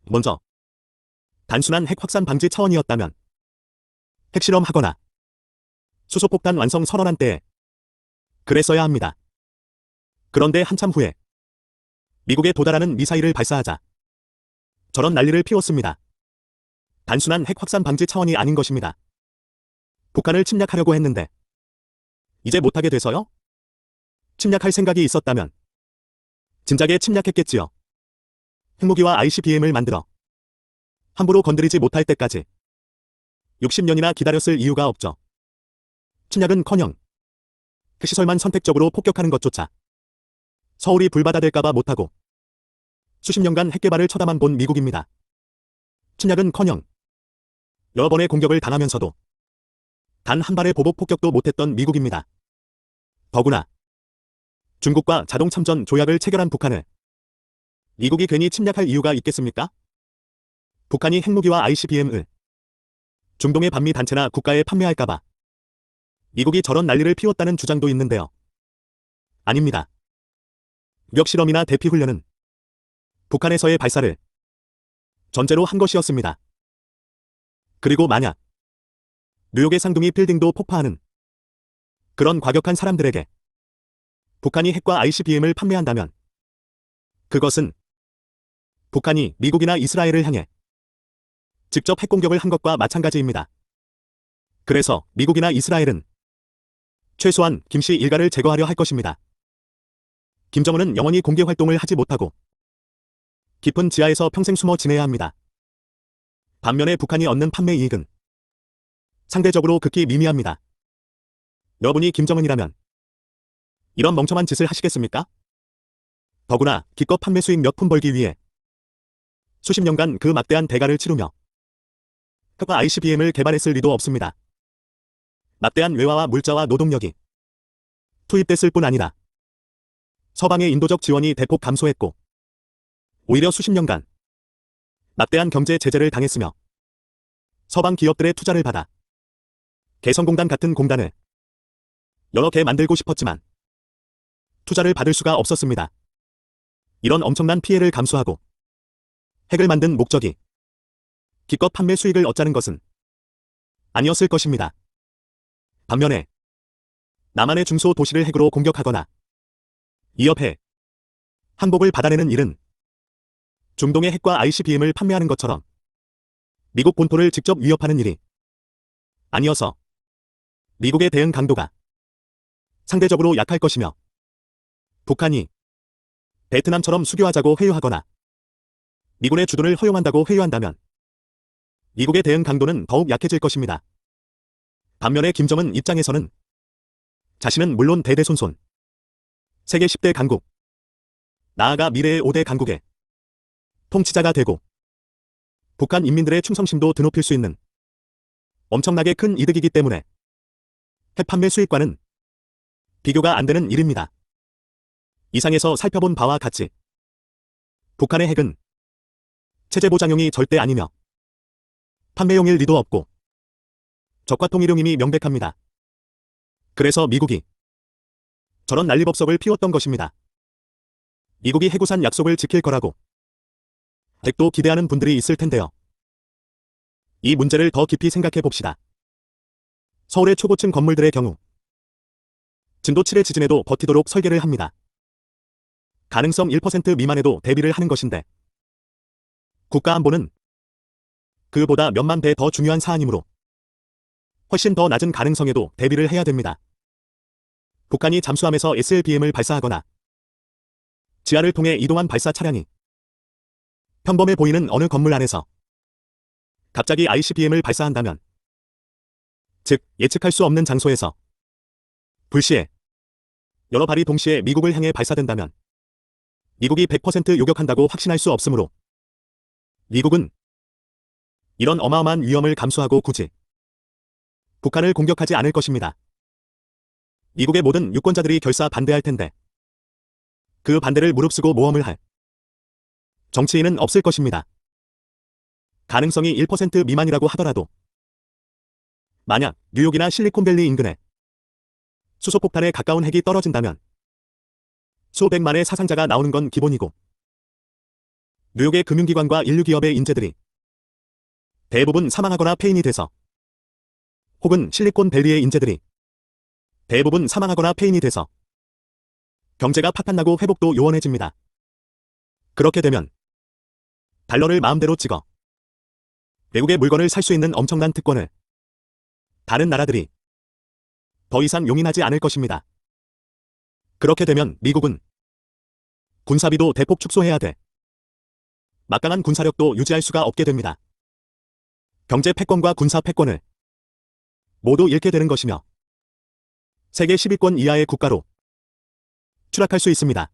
먼저, 단순한 핵 확산 방지 차원이었다면 핵실험하거나 수소폭탄 완성 선언한 때에 그랬어야 합니다. 그런데 한참 후에 미국에 도달하는 미사일을 발사하자 저런 난리를 피웠습니다. 단순한 핵 확산 방지 차원이 아닌 것입니다. 북한을 침략하려고 했는데 이제 못하게 돼서요? 침략할 생각이 있었다면 진작에 침략했겠지요. 핵무기와 ICBM을 만들어 함부로 건드리지 못할 때까지 60년이나 기다렸을 이유가 없죠. 침략은커녕 그 시설만 선택적으로 폭격하는 것조차 서울이 불바다될까봐 못하고 수십 년간 핵개발을 쳐다만 본 미국입니다. 침략은커녕 여러 번의 공격을 당하면서도 단 한 발의 보복 폭격도 못했던 미국입니다. 더구나 중국과 자동참전 조약을 체결한 북한을 미국이 괜히 침략할 이유가 있겠습니까? 북한이 핵무기와 ICBM을 중동의 반미 단체나 국가에 판매할까봐 미국이 저런 난리를 피웠다는 주장도 있는데요. 아닙니다. 무력실험이나 대피훈련은 북한에서의 발사를 전제로 한 것이었습니다. 그리고 만약 뉴욕의 쌍둥이 빌딩도 폭파하는 그런 과격한 사람들에게 북한이 핵과 ICBM을 판매한다면 그것은 북한이 미국이나 이스라엘을 향해 직접 핵공격을 한 것과 마찬가지입니다. 그래서 미국이나 이스라엘은 최소한 김씨 일가를 제거하려 할 것입니다. 김정은은 영원히 공개 활동을 하지 못하고 깊은 지하에서 평생 숨어 지내야 합니다. 반면에 북한이 얻는 판매 이익은 상대적으로 극히 미미합니다. 여러분이 김정은이라면 이런 멍청한 짓을 하시겠습니까? 더구나 기껏 판매 수익 몇 푼 벌기 위해 수십 년간 그 막대한 대가를 치르며 핵과 ICBM을 개발했을 리도 없습니다. 막대한 외화와 물자와 노동력이 투입됐을 뿐 아니라 서방의 인도적 지원이 대폭 감소했고 오히려 수십 년간 막대한 경제 제재를 당했으며 서방 기업들의 투자를 받아 개성공단 같은 공단을 여러 개 만들고 싶었지만 투자를 받을 수가 없었습니다. 이런 엄청난 피해를 감수하고 핵을 만든 목적이 기껏 판매 수익을 얻자는 것은 아니었을 것입니다. 반면에 남한의 중소 도시를 핵으로 공격하거나 이협해 항복을 받아내는 일은 중동의 핵과 ICBM을 판매하는 것처럼 미국 본토를 직접 위협하는 일이 아니어서 미국의 대응 강도가 상대적으로 약할 것이며 북한이 베트남처럼 수교하자고 회유하거나 미군의 주둔을 허용한다고 회유한다면 미국의 대응 강도는 더욱 약해질 것입니다. 반면에 김정은 입장에서는 자신은 물론 대대손손 세계 10대 강국, 나아가 미래의 5대 강국의 통치자가 되고 북한 인민들의 충성심도 드높일 수 있는 엄청나게 큰 이득이기 때문에 핵 판매 수익과는 비교가 안 되는 일입니다. 이상에서 살펴본 바와 같이 북한의 핵은 체제 보장용이 절대 아니며 판매용일 리도 없고 적과 통일용임이 명백합니다. 그래서 미국이 저런 난리법석을 피웠던 것입니다. 미국이 해구산 약속을 지킬 거라고 핵도 기대하는 분들이 있을 텐데요. 이 문제를 더 깊이 생각해 봅시다. 서울의 초고층 건물들의 경우 진도 7의 지진에도 버티도록 설계를 합니다. 가능성 1% 미만에도 대비를 하는 것인데 국가안보는 그보다 몇만 배 더 중요한 사안이므로 훨씬 더 낮은 가능성에도 대비를 해야 됩니다. 북한이 잠수함에서 SLBM을 발사하거나 지하를 통해 이동한 발사 차량이 평범해 보이는 어느 건물 안에서 갑자기 ICBM을 발사한다면, 즉 예측할 수 없는 장소에서 불시에 여러 발이 동시에 미국을 향해 발사된다면 미국이 100% 요격한다고 확신할 수 없으므로 미국은 이런 어마어마한 위험을 감수하고 굳이 북한을 공격하지 않을 것입니다. 미국의 모든 유권자들이 결사 반대할 텐데 그 반대를 무릅쓰고 모험을 할 정치인은 없을 것입니다. 가능성이 1% 미만이라고 하더라도 만약 뉴욕이나 실리콘밸리 인근에 수소폭탄에 가까운 핵이 떨어진다면 수백만의 사상자가 나오는 건 기본이고 뉴욕의 금융기관과 인류기업의 인재들이 대부분 사망하거나 폐인이 돼서, 혹은 실리콘밸리의 인재들이 대부분 사망하거나 폐인이 돼서 경제가 파탄나고 회복도 요원해집니다. 그렇게 되면 달러를 마음대로 찍어 외국의 물건을 살 수 있는 엄청난 특권을 다른 나라들이 더 이상 용인하지 않을 것입니다. 그렇게 되면 미국은 군사비도 대폭 축소해야 돼 막강한 군사력도 유지할 수가 없게 됩니다. 경제 패권과 군사 패권을 모두 잃게 되는 것이며 세계 10위권 이하의 국가로 추락할 수 있습니다.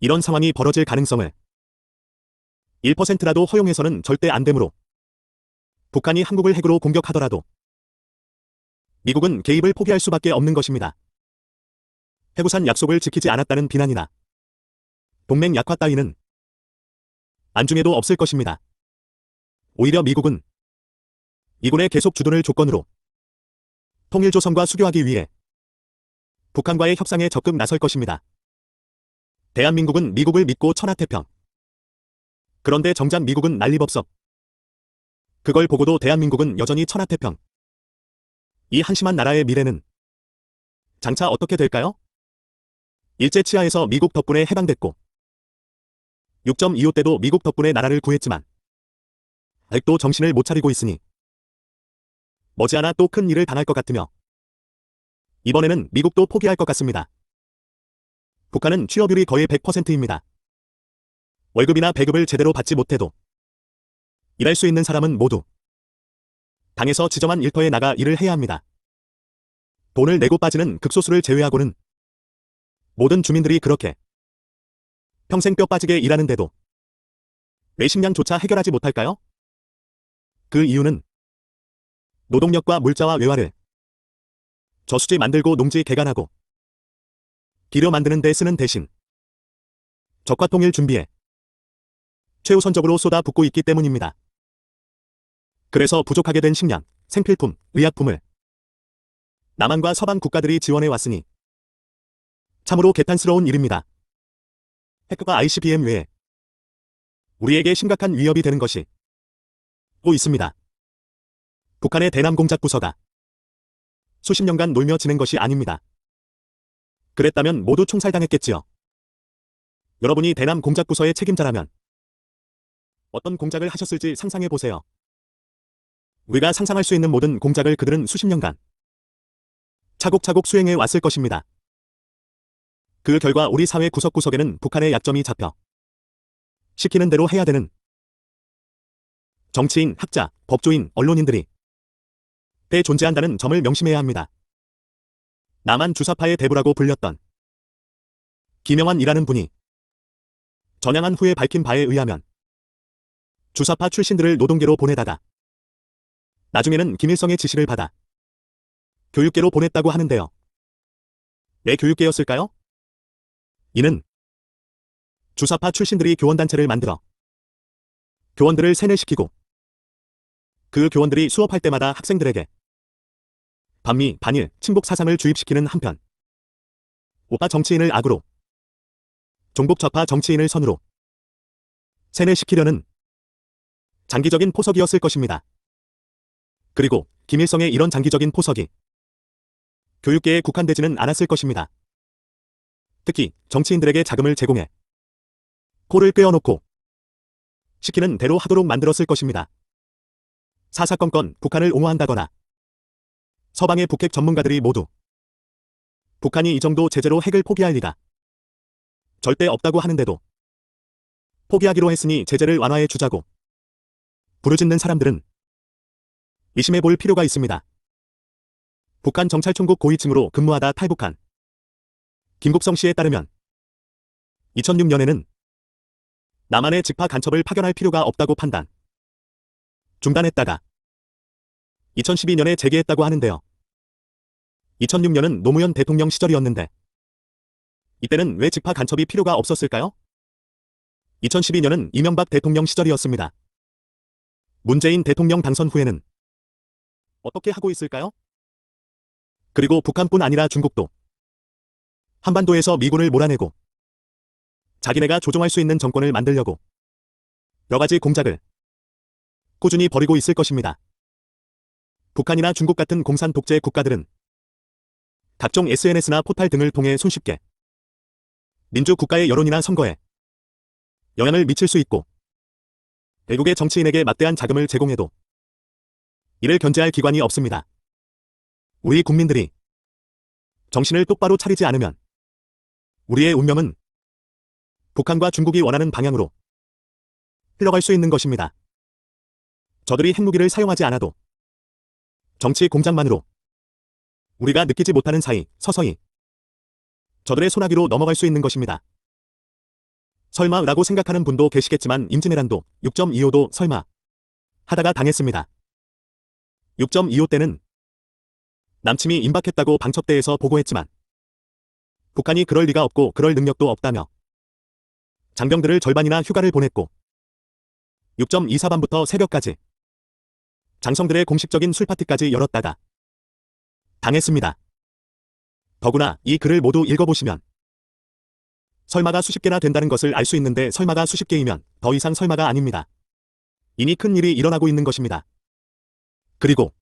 이런 상황이 벌어질 가능성을 1%라도 허용해서는 절대 안 되므로 북한이 한국을 핵으로 공격하더라도 미국은 개입을 포기할 수밖에 없는 것입니다. 해구산 약속을 지키지 않았다는 비난이나 동맹 약화 따위는 안중에도 없을 것입니다. 오히려 미국은 미군의 계속 주둔을 조건으로 통일조선과 수교하기 위해 북한과의 협상에 적극 나설 것입니다. 대한민국은 미국을 믿고 천하태평. 그런데 정작 미국은 난리법석. 그걸 보고도 대한민국은 여전히 천하태평. 이 한심한 나라의 미래는 장차 어떻게 될까요? 일제치하에서 미국 덕분에 해방됐고 6.25 때도 미국 덕분에 나라를 구했지만 아직도 정신을 못 차리고 있으니 머지않아 또 큰 일을 당할 것 같으며 이번에는 미국도 포기할 것 같습니다. 북한은 취업률이 거의 100%입니다. 월급이나 배급을 제대로 받지 못해도 일할 수 있는 사람은 모두 당에서 지정한 일터에 나가 일을 해야 합니다. 돈을 내고 빠지는 극소수를 제외하고는 모든 주민들이 그렇게 평생 뼈 빠지게 일하는데도 왜 식량조차 해결하지 못할까요? 그 이유는 노동력과 물자와 외화를 저수지 만들고 농지 개간하고 기료 만드는 데 쓰는 대신 적과 통일 준비에 최우선적으로 쏟아붓고 있기 때문입니다. 그래서 부족하게 된 식량, 생필품, 의약품을 남한과 서방 국가들이 지원해 왔으니 참으로 개탄스러운 일입니다. 핵과 ICBM 외에 우리에게 심각한 위협이 되는 것이 또 있습니다. 북한의 대남 공작 부서가 수십 년간 놀며 지낸 것이 아닙니다. 그랬다면 모두 총살당했겠지요. 여러분이 대남 공작 부서의 책임자라면 어떤 공작을 하셨을지 상상해 보세요. 우리가 상상할 수 있는 모든 공작을 그들은 수십 년간 차곡차곡 수행해 왔을 것입니다. 그 결과 우리 사회 구석구석에는 북한의 약점이 잡혀 시키는 대로 해야 되는 정치인, 학자, 법조인, 언론인들이 때 존재한다는 점을 명심해야 합니다. 남한 주사파의 대부라고 불렸던 김영환이라는 분이 전향한 후에 밝힌 바에 의하면 주사파 출신들을 노동계로 보내다가 나중에는 김일성의 지시를 받아 교육계로 보냈다고 하는데요. 왜 교육계였을까요? 이는 주사파 출신들이 교원단체를 만들어 교원들을 세뇌시키고 그 교원들이 수업할 때마다 학생들에게 반미, 반일, 친북 사상을 주입시키는 한편 우파 정치인을 악으로 종북 좌파 정치인을 선으로 세뇌시키려는 장기적인 포석이었을 것입니다. 그리고 김일성의 이런 장기적인 포석이 교육계에 국한되지는 않았을 것입니다. 특히 정치인들에게 자금을 제공해 코를 꿰어놓고 시키는 대로 하도록 만들었을 것입니다. 사사건건 북한을 옹호한다거나 서방의 북핵 전문가들이 모두 북한이 이 정도 제재로 핵을 포기할 리가 절대 없다고 하는데도 포기하기로 했으니 제재를 완화해 주자고 부르짖는 사람들은 의심해 볼 필요가 있습니다. 북한 정찰총국 고위층으로 근무하다 탈북한 김국성 씨에 따르면 2006년에는 남한의 직파 간첩을 파견할 필요가 없다고 판단 중단했다가 2012년에 재개했다고 하는데요. 2006년은 노무현 대통령 시절이었는데 이때는 왜 직파 간첩이 필요가 없었을까요? 2012년은 이명박 대통령 시절이었습니다. 문재인 대통령 당선 후에는 어떻게 하고 있을까요? 그리고 북한뿐 아니라 중국도 한반도에서 미군을 몰아내고 자기네가 조종할 수 있는 정권을 만들려고 여가지 공작을 꾸준히 벌이고 있을 것입니다. 북한이나 중국 같은 공산 독재 국가들은 각종 SNS나 포탈 등을 통해 손쉽게 민주국가의 여론이나 선거에 영향을 미칠 수 있고 외국의 정치인에게 막대한 자금을 제공해도 이를 견제할 기관이 없습니다. 우리 국민들이 정신을 똑바로 차리지 않으면 우리의 운명은 북한과 중국이 원하는 방향으로 흘러갈 수 있는 것입니다. 저들이 핵무기를 사용하지 않아도 정치 공작만으로 우리가 느끼지 못하는 사이 서서히 저들의 소나기로 넘어갈 수 있는 것입니다. 설마 라고 생각하는 분도 계시겠지만 임진왜란도 6.25도 설마 하다가 당했습니다. 6.25 때는 남침이 임박했다고 방첩대에서 보고했지만 북한이 그럴 리가 없고 그럴 능력도 없다며 장병들을 절반이나 휴가를 보냈고 6.24밤부터 새벽까지 장성들의 공식적인 술파티까지 열었다가 당했습니다. 더구나 이 글을 모두 읽어보시면 설마가 수십 개나 된다는 것을 알 수 있는데 설마가 수십 개이면 더 이상 설마가 아닙니다. 이미 큰 일이 일어나고 있는 것입니다. 그리고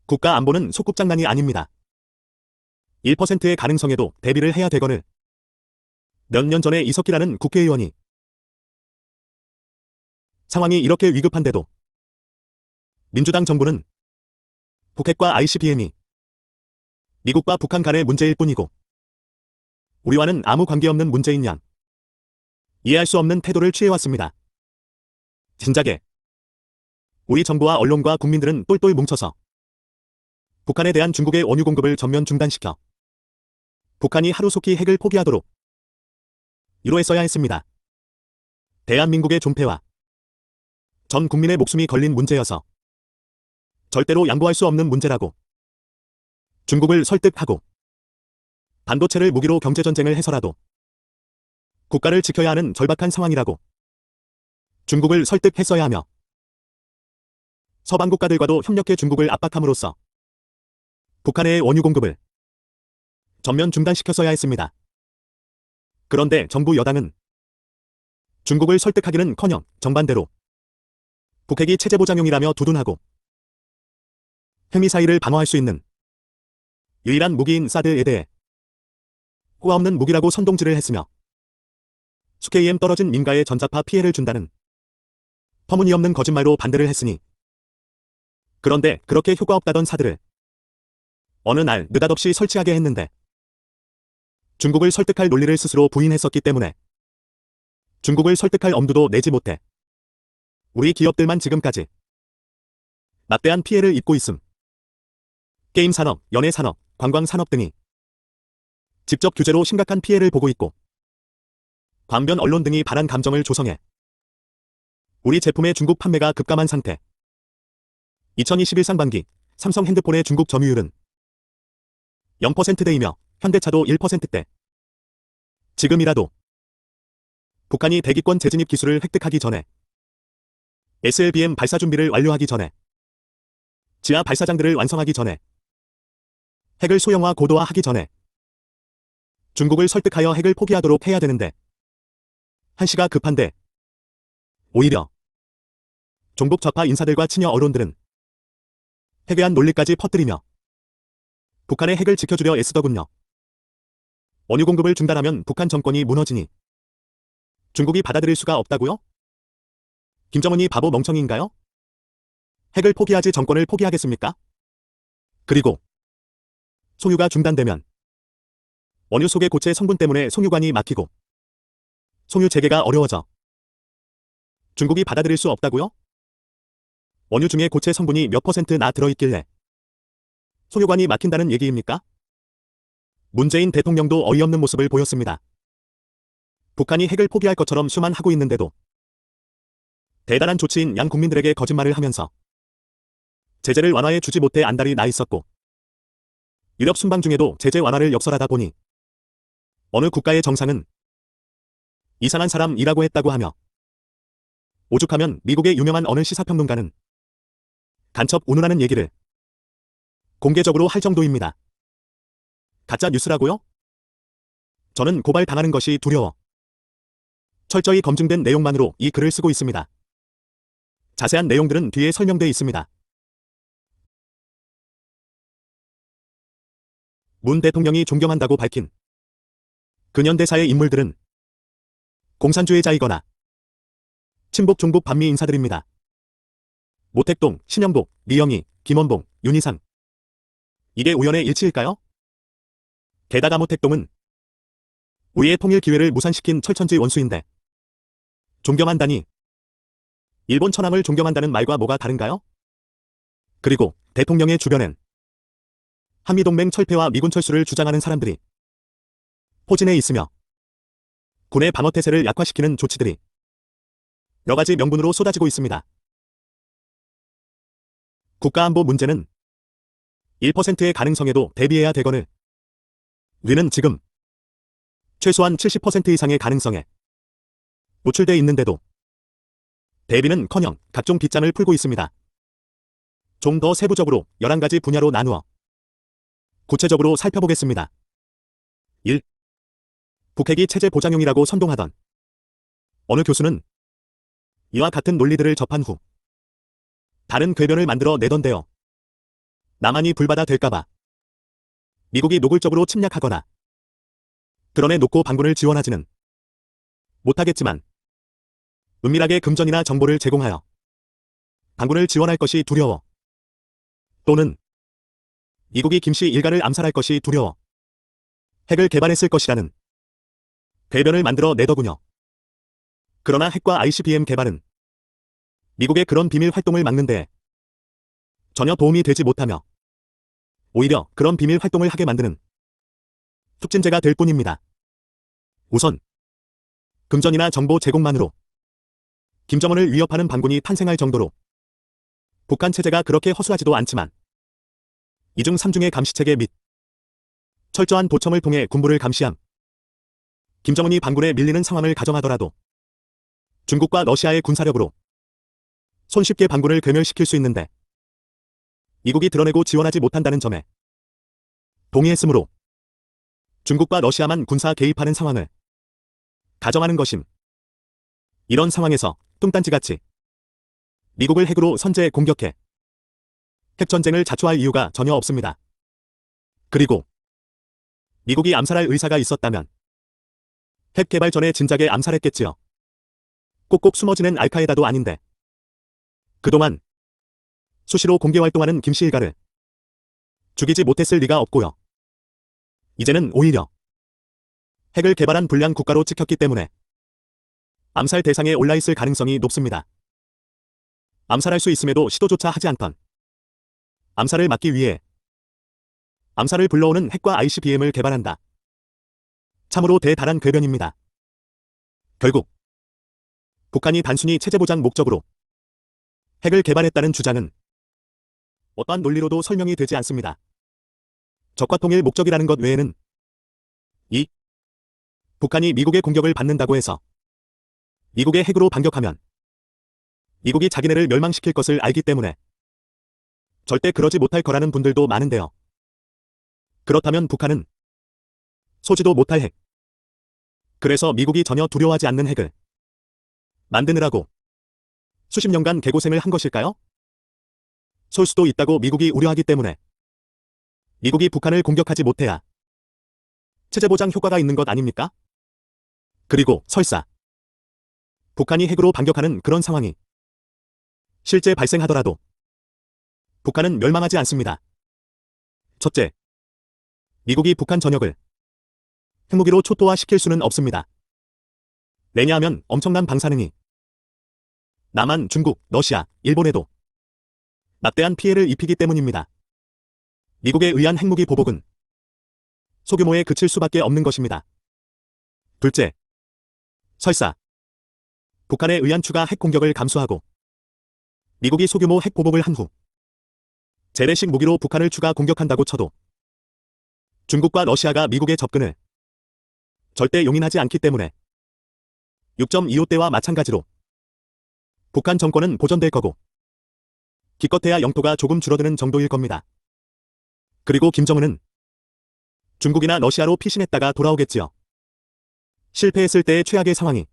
국가 안보는 소꿉장난이 아닙니다. 1%의 가능성에도 대비를 해야 되거늘 몇 년 전에 이석기라는 국회의원이 상황이 이렇게 위급한데도 민주당 정부는 북핵과 ICBM이 미국과 북한 간의 문제일 뿐이고 우리와는 아무 관계없는 문제인 양 이해할 수 없는 태도를 취해왔습니다. 진작에 우리 정부와 언론과 국민들은 똘똘 뭉쳐서 북한에 대한 중국의 원유 공급을 전면 중단시켜 북한이 하루속히 핵을 포기하도록 이루었어야 했습니다. 대한민국의 존폐와 전 국민의 목숨이 걸린 문제여서 절대로 양보할 수 없는 문제라고 중국을 설득하고 반도체를 무기로 경제전쟁을 해서라도 국가를 지켜야 하는 절박한 상황이라고 중국을 설득했어야 하며 서방 국가들과도 협력해 중국을 압박함으로써 북한의 원유 공급을 전면 중단시켰어야 했습니다. 그런데 정부 여당은 중국을 설득하기는커녕 정반대로 북핵이 체제보장용이라며 두둔하고 핵미사일을 방어할 수 있는 유일한 무기인 사드에 대해 꼬아없는 무기라고 선동질을 했으며 수KM 떨어진 민가에 전자파 피해를 준다는 터무니없는 거짓말로 반대를 했으니 그런데 그렇게 효과 없다던 사드를 어느 날 느닷없이 설치하게 했는데 중국을 설득할 논리를 스스로 부인했었기 때문에 중국을 설득할 엄두도 내지 못해 우리 기업들만 지금까지 막대한 피해를 입고 있음. 게임 산업, 연예 산업, 관광 산업 등이 직접 규제로 심각한 피해를 보고 있고 광변 언론 등이 반한 감정을 조성해 우리 제품의 중국 판매가 급감한 상태. 2021 상반기 삼성 핸드폰의 중국 점유율은 0%대이며 현대차도 1%대. 지금이라도 북한이 대기권 재진입 기술을 획득하기 전에 SLBM 발사 준비를 완료하기 전에 지하 발사장들을 완성하기 전에 핵을 소형화 고도화하기 전에 중국을 설득하여 핵을 포기하도록 해야 되는데 한시가 급한데 오히려 종북 좌파 인사들과 친여 언론들은 핵에 대한 논리까지 퍼뜨리며 북한의 핵을 지켜주려 애쓰더군요. 원유 공급을 중단하면 북한 정권이 무너지니 중국이 받아들일 수가 없다고요? 김정은이 바보 멍청이인가요? 핵을 포기하지 정권을 포기하겠습니까? 그리고 송유가 중단되면 원유 속의 고체 성분 때문에 송유관이 막히고 송유 재개가 어려워져 중국이 받아들일 수 없다고요? 원유 중에 고체 성분이 몇 %나 들어있길래 송유관이 막힌다는 얘기입니까? 문재인 대통령도 어이없는 모습을 보였습니다. 북한이 핵을 포기할 것처럼 수만 하고 있는데도 대단한 조치인 양 국민들에게 거짓말을 하면서 제재를 완화해 주지 못해 안달이 나 있었고 유럽 순방 중에도 제재 완화를 역설하다 보니 어느 국가의 정상은 이상한 사람이라고 했다고 하며 오죽하면 미국의 유명한 어느 시사평론가는 간첩 운운하는 얘기를 공개적으로 할 정도입니다. 가짜 뉴스라고요? 저는 고발당하는 것이 두려워 철저히 검증된 내용만으로 이 글을 쓰고 있습니다. 자세한 내용들은 뒤에 설명돼 있습니다. 문 대통령이 존경한다고 밝힌 근현대사의 인물들은 공산주의자이거나 친북 종북 반미 인사들입니다. 모택동, 신영복, 리영희, 김원봉, 윤희상. 이게 우연의 일치일까요? 게다가 모택동은 우리의 통일 기회를 무산시킨 철천지 원수인데 존경한다니 일본 천황을 존경한다는 말과 뭐가 다른가요? 그리고 대통령의 주변엔 한미동맹 철폐와 미군 철수를 주장하는 사람들이 포진해 있으며 군의 방어태세를 약화시키는 조치들이 여가지 명분으로 쏟아지고 있습니다. 국가안보 문제는 1%의 가능성에도 대비해야 되거늘 우리는 지금 최소한 70% 이상의 가능성에 노출돼 있는데도 대비는커녕 각종 빗장을 풀고 있습니다. 좀 더 세부적으로 11가지 분야로 나누어 구체적으로 살펴보겠습니다. 1. 북핵이 체제 보장용이라고 선동하던 어느 교수는 이와 같은 논리들을 접한 후 다른 궤변을 만들어 내던데요. 남한이 불바다 될까봐 미국이 노골적으로 침략하거나 드러내놓고 반군을 지원하지는 못하겠지만 은밀하게 금전이나 정보를 제공하여 반군을 지원할 것이 두려워 또는 미국이 김씨 일가를 암살할 것이 두려워 핵을 개발했을 것이라는 궤변을 만들어 내더군요. 그러나 핵과 ICBM 개발은 미국의 그런 비밀 활동을 막는 데 전혀 도움이 되지 못하며 오히려 그런 비밀 활동을 하게 만드는 촉진제가 될 뿐입니다. 우선 금전이나 정보 제공만으로 김정은을 위협하는 반군이 탄생할 정도로 북한 체제가 그렇게 허술하지도 않지만 2중 3중의 감시체계 및 철저한 도청을 통해 군부를 감시함. 김정은이 반군에 밀리는 상황을 가정하더라도 중국과 러시아의 군사력으로 손쉽게 반군을 괴멸시킬 수 있는데 미국이 드러내고 지원하지 못한다는 점에 동의했으므로 중국과 러시아만 군사 개입하는 상황을 가정하는 것임. 이런 상황에서 뚱딴지같이 미국을 핵으로 선제 공격해 핵전쟁을 자초할 이유가 전혀 없습니다. 그리고 미국이 암살할 의사가 있었다면 핵 개발 전에 진작에 암살했겠지요. 꼭꼭 숨어 지낸 알카에다도 아닌데 그동안 수시로 공개활동하는 김씨 일가를 죽이지 못했을 리가 없고요. 이제는 오히려 핵을 개발한 불량 국가로 찍혔기 때문에 암살 대상에 올라있을 가능성이 높습니다. 암살할 수 있음에도 시도조차 하지 않던 암살을 막기 위해 암살을 불러오는 핵과 ICBM을 개발한다. 참으로 대단한 궤변입니다. 결국 북한이 단순히 체제보장 목적으로 핵을 개발했다는 주장은 어떠한 논리로도 설명이 되지 않습니다. 적과 통일 목적이라는 것 외에는 2. 북한이 미국의 공격을 받는다고 해서 미국의 핵으로 반격하면 미국이 자기네를 멸망시킬 것을 알기 때문에 절대 그러지 못할 거라는 분들도 많은데요. 그렇다면 북한은 쏘지도 못할 핵, 그래서 미국이 전혀 두려워하지 않는 핵을 만드느라고 수십 년간 개고생을 한 것일까요? 쏠 수도 있다고 미국이 우려하기 때문에 미국이 북한을 공격하지 못해야 체제 보장 효과가 있는 것 아닙니까? 그리고 설사 북한이 핵으로 반격하는 그런 상황이 실제 발생하더라도 북한은 멸망하지 않습니다. 첫째, 미국이 북한 전역을 핵무기로 초토화시킬 수는 없습니다. 왜냐하면 엄청난 방사능이 남한, 중국, 러시아, 일본에도 막대한 피해를 입히기 때문입니다. 미국에 의한 핵무기 보복은 소규모에 그칠 수밖에 없는 것입니다. 둘째, 설사 북한에 의한 추가 핵 공격을 감수하고 미국이 소규모 핵 보복을 한 후 재래식 무기로 북한을 추가 공격한다고 쳐도 중국과 러시아가 미국의 접근을 절대 용인하지 않기 때문에 6.25 때와 마찬가지로 북한 정권은 보존될 거고 기껏해야 영토가 조금 줄어드는 정도일 겁니다. 그리고 김정은은 중국이나 러시아로 피신했다가 돌아오겠지요. 실패했을 때의 최악의 상황이